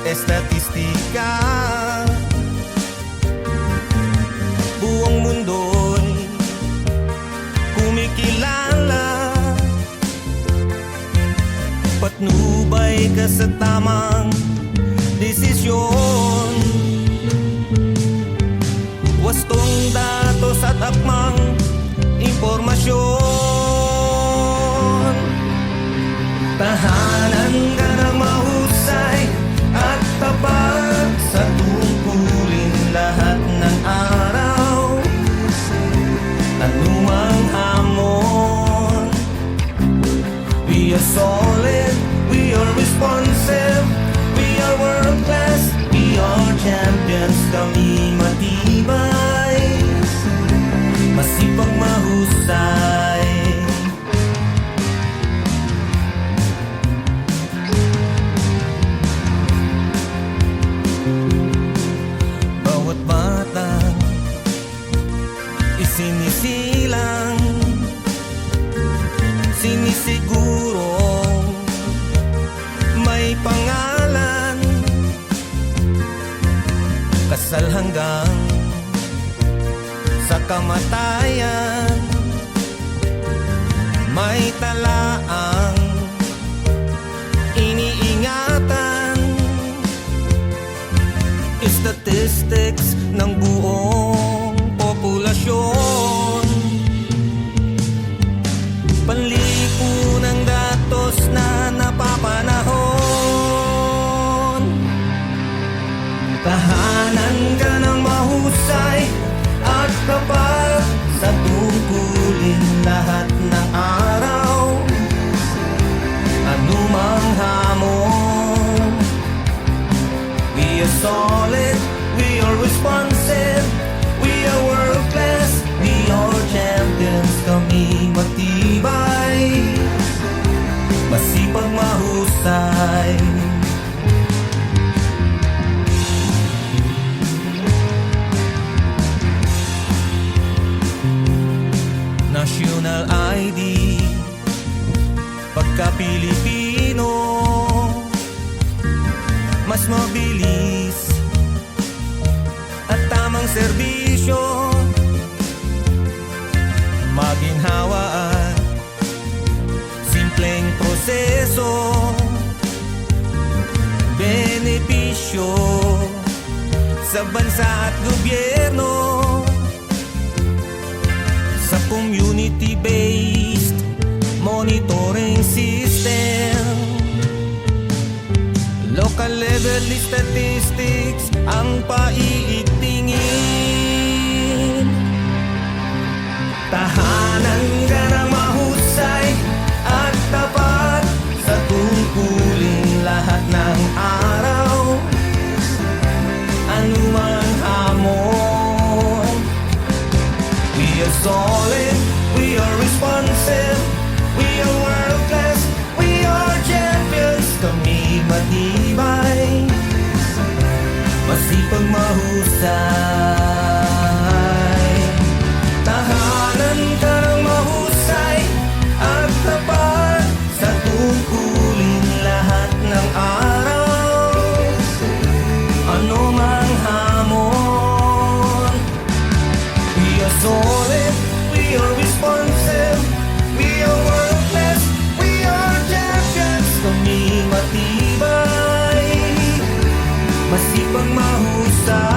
estatistika. Buong mundo'y kumikilala. Patnubay ka sa tamang desisyon. Wastong datos at akmang impormasyon. Tahanan ka ng mahusay at tapat sa tungkulin lahat ng araw. Anumang hamon, we are solid, we are responsive, we are world class, we are champions. Kami matibay, masipag, mahusay. Bawat bata isinisilang, sinisigurong may pangalan. Kasal hanggang sa kamatayan, may talaang iniingatan. Statistics ng buong populasyon, panlipunang datos na napapanahon. Tahanan ka ng mahusay at tapat sa tungkulin lahat ng araw. Anumang hamon, we are solid, we are responsive, we are world class, we are champions. Kami matibay, masipag, mahusay. National ID, pagka-Pilipino, mas mabilis at tamang serbisyo. Maginhawa at simpleng proseso, benepisyo sa bansa at gobyerno. Sa community-based monitoring system, local level statistics ang paiigtingin. Tahanan ka ng mahusay at tapat sa tungkulin lahat ng araw. Anumang hamon, we are solid, we are responsive, we are world class, we are champions. Kami matibay, masipag, mahusay. Tahanan ka ng mahusay at tapat sa tungkulin lahat ng araw. Ano mang hamon, we are solid, we are responsive, we are world class, we are champions. Kami matibay, masipag, mahusay.